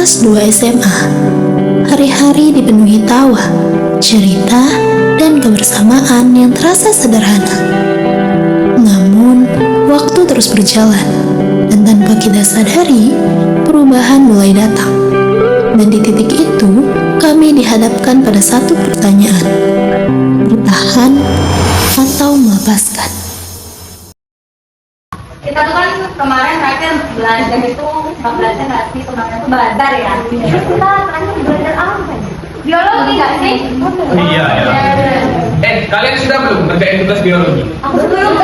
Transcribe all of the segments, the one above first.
kelas 2 SMA. Hari-hari dipenuhi tawa, cerita, dan kebersamaan yang terasa sederhana. Namun, waktu terus berjalan, dan tanpa kita sadari, perubahan mulai datang. Dan di titik itu, kami dihadapkan pada satu pertanyaan: bertahan atau melepaskan? Kita tuh kan kemarin terakhir belajar itu nggak sih kemarin tuh bazar ya. Terus kita terakhir belajar apa? Biologi nggak sih? Iya. Kalian sudah belum ngerjain tugas biologi? Aku belum.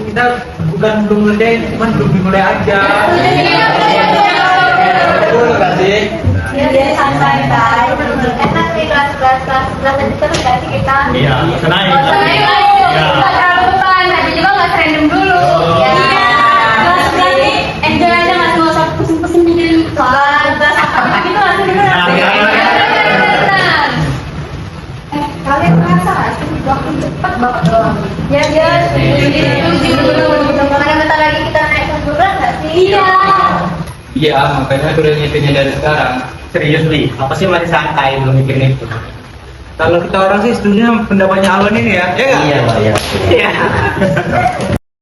Kita bukan belum ngerjain, cuma belum dimulai aja. Betul nggak sih? Ya santai. Enak sih kelas itu terus nggak sih kita? Iya, senang. Nggak terlalu depan, aja juga nggak random dulu. Iya. Kelas ini enjoy aja nggak usah pusing-pusing mikirin soal kelas apa gitu langsung kalian merasa nggak sih waktu cepat banget doang? Ya, setuju. Karena bentar lagi kita naik kelas 12 nggak sih? Iya. Iya, makanya aku udah nyiapinnya dari sekarang. Serius nih, apa sih masih santai belum mikirin itu? Kalau kita orang sih setuju sama pendapatnya Alwan ini ya, ya nggak? Iya.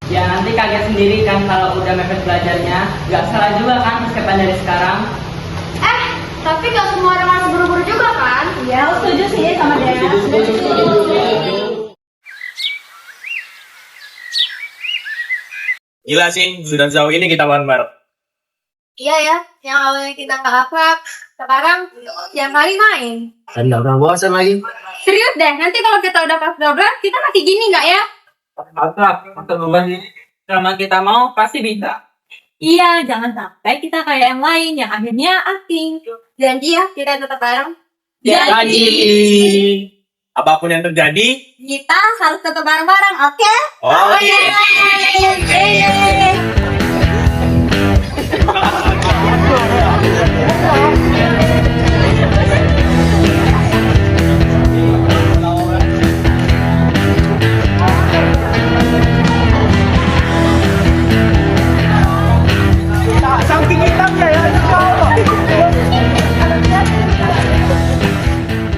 Ya nanti kaget sendiri kan kalau udah mepet belajarnya. Gak salah juga kan persiapan dari sekarang. Tapi nggak semua orang harus buru-buru juga kan? Iya, aku setuju sih sama dia. Gila sih, sudah jauh ini kita bareng. Iya ya, yang awalnya kita nggak akrab, sekarang yang kali main. Dan nggak pernah bosan lagi. Serius deh, nanti kalau kita udah kelas 12, kita masih gini nggak ya? Atau beban ini. Selama kita mau pasti bisa. Iya, jangan sampai kita kayak yang lain yang akhirnya asing. Janji ya, kita tetap bareng. Jadi, apapun yang terjadi, Kita harus tetap bareng-bareng, oke? oke.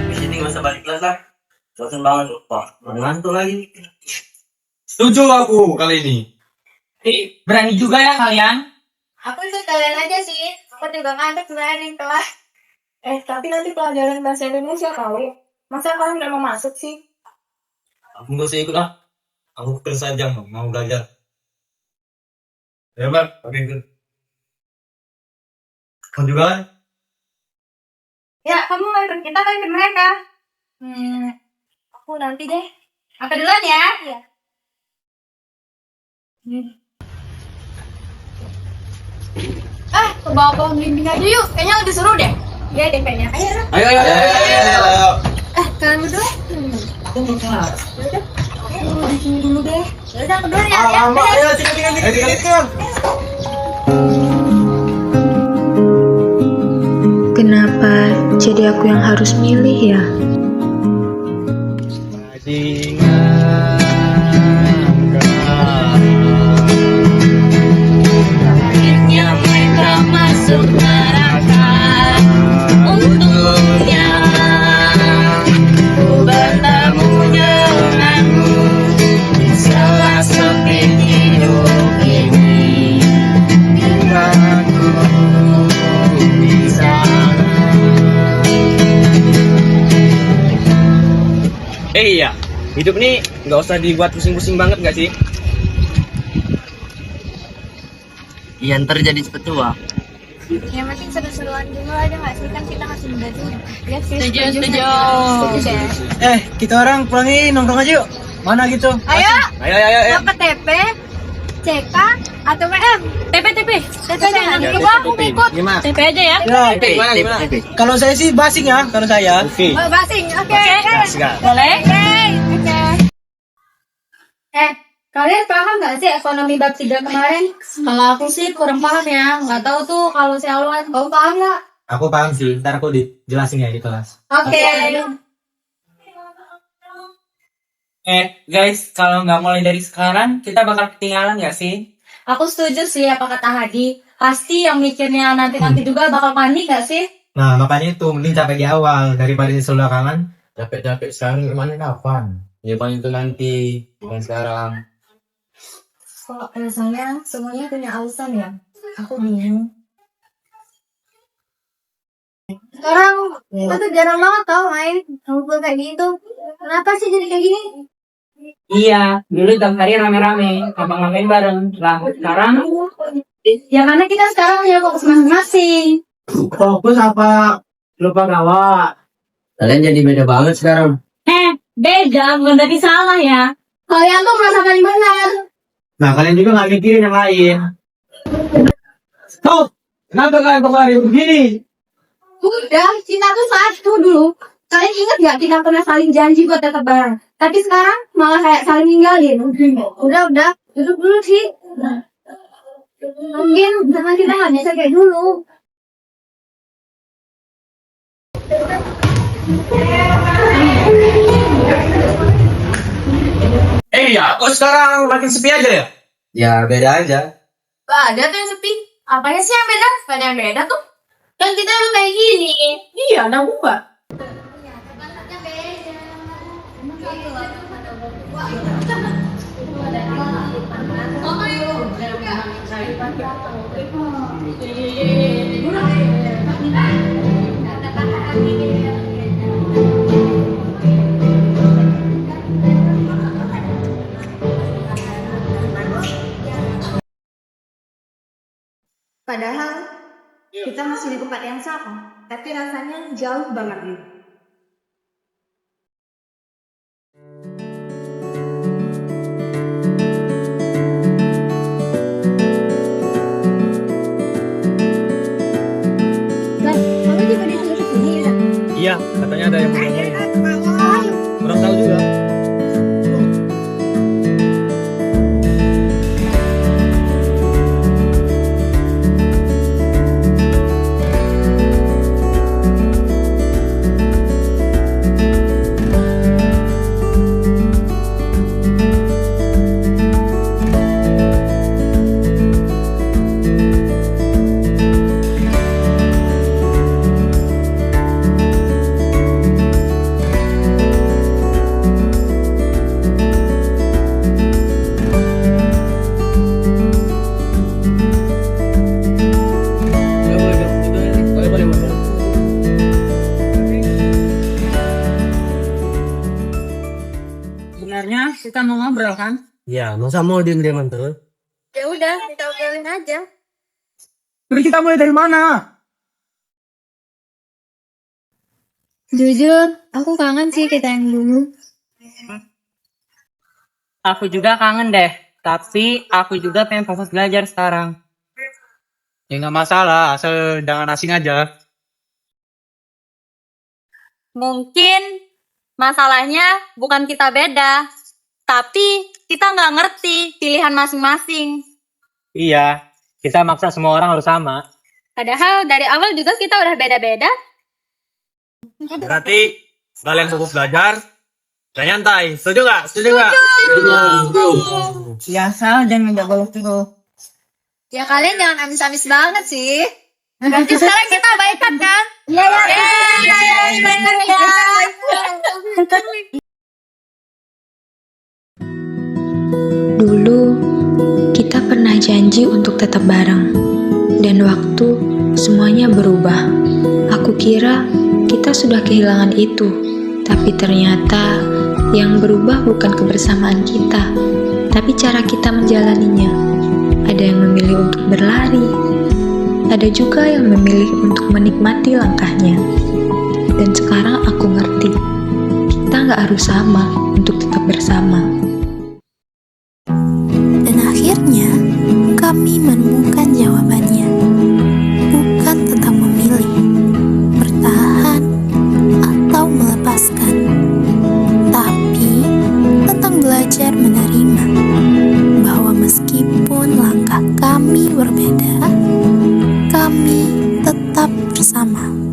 Di sini nggak usah balik kelas lah. Bosan banget, Pak. Ngantuk lagi. Setuju aku kali ini. Berani juga ya kalian. Aku ikut kalian aja sih. Aku juga ngantuk sebenarnya di kelas. Tapi nanti pelajaran bahasa Indonesia tahu. Masa kalian nggak mau masuk sih? Aku nggak usah ikut lah. Aku terus saja mau belajar. Ya, Mbak. Oke, ikut. Kamu juga kan? Ya, kamu mau ikut kita atau ikut mereka? Aku nanti deh. Aku duluan ya. Iya. Ke bawah pohon bimbing aja yuk. Kayaknya lebih seru deh. Iya deh kayaknya. Ayo. Ayo. Kalian berdua? Aku mau kelas. Aku di sini dulu deh. Yaudah, aku duluan ya. Ayo, tinggal. Kenapa jadi aku yang harus milih ya? Akhirnya mereka masuk neraka. Untungnya ku bertemu denganmu di salah sepi hidup ini. Bila aku di sana. Iya, hidup nih nggak usah dibuat pusing-pusing banget nggak sih? Iya ntar jadi cepet tua. Yang penting seru-seruan dulu aja nggak sih? Kan kita masih muda juga. Ya sih. Setuju. Setuju deh. Kita orang pulangi nongkrong aja yuk. Mana gitu? Ayo, Ayo. mau ke TP, CK, atau WM? TP. TP aja nanti coba aku mau ikut. Gimana? TP aja ya. Gimana? Kalau saya sih basing ya, kalau saya. Oke. Oh, basing, oke. Sekarang. Boleh? Oke. Kalian paham nggak sih ekonomi bab 3 kemarin? Kalau aku sih kurang paham ya. Nggak tahu tuh kalau si Alwan. Kamu paham nggak? Aku paham sih, ntar aku dijelasin ya di kelas. Oke. Guys, kalau nggak mulai dari sekarang, kita bakal ketinggalan nggak sih? Aku setuju sih apa kata Hadi. Pasti yang mikirnya nanti juga bakal panik gak sih? Nah, makanya itu mending capek di awal daripada nyesel belakangan. Capek-capek sekarang gimana kapan? Ya paling itu nanti, bukan sekarang. Kok rasanya semuanya punya alasan ya? Aku bingung. Sekarang kita tuh jarang banget tau main ngumpul kayak gitu. Kenapa sih jadi kayak gini? Iya, dulu tiap hari rame-rame, ngapa-ngapain bareng. Lah, sekarang Ya karena kita sekarang punya fokus masing-masing. Fokus apa? Lupa gawat. Kalian jadi beda banget sekarang. Beda, bukan tadi salah ya. Kalian tuh merasa paling benar. Nah, kalian juga nggak mikirin yang lain. Stop! Kenapa kalian kemarin begini? Udah, cinta tuh satu dulu. Kalian ingat gak kita pernah saling janji buat tetap bareng? Tapi sekarang malah kayak saling ninggalin. Udah, duduk dulu sih. Mungkin karena kita gak bisa kayak dulu. Ya, kok sekarang makin sepi aja ya? Ya beda aja. Gak ada tuh yang sepi. Apanya sih yang beda? Gak ada yang beda tuh. Kan kita udah kayak gini. Iya, ada gua. Padahal kita masih di tempat yang sama, tapi rasanya jauh banget nih. Bang, kamu juga disuruh sini ya? Iya, katanya ada yang mau ngomong. Kurang tahu juga. sebenarnya kita mau ngobrol kan? Ya, masa mau diem-dieman terus? Ya udah, kita obrolin aja. Terus kita mulai dari mana? Jujur, aku kangen sih kita yang dulu. Aku juga kangen deh, tapi aku juga pengen fokus belajar sekarang. Ya nggak masalah, asal jangan asing aja. Mungkin masalahnya bukan kita beda, tapi kita nggak ngerti pilihan masing-masing. Iya, kita maksa semua orang harus sama. Padahal dari awal juga kita udah beda-beda. Berarti kalian fokus belajar dan nyantai. Setuju nggak? Setuju nggak? Biasa dan nggak boleh dulu. Ya kalian jangan amis-amis banget sih. Nanti sekarang kita baikan kan? Iya. Dulu, kita pernah janji untuk tetap bareng. Dan waktu, semuanya berubah. Aku kira kita sudah kehilangan itu. Tapi ternyata yang berubah bukan kebersamaan kita, tapi cara kita menjalaninya. Ada yang memilih untuk berlari, ada juga yang memilih untuk menikmati langkahnya. Dan sekarang aku ngerti, kita nggak harus sama untuk tetap bersama. Dan akhirnya, kami menemukan jawabannya. Bukan tentang memilih, bertahan, atau melepaskan. Tapi, tentang belajar menerima bahwa meskipun langkah kami berbeda, kami tetap bersama.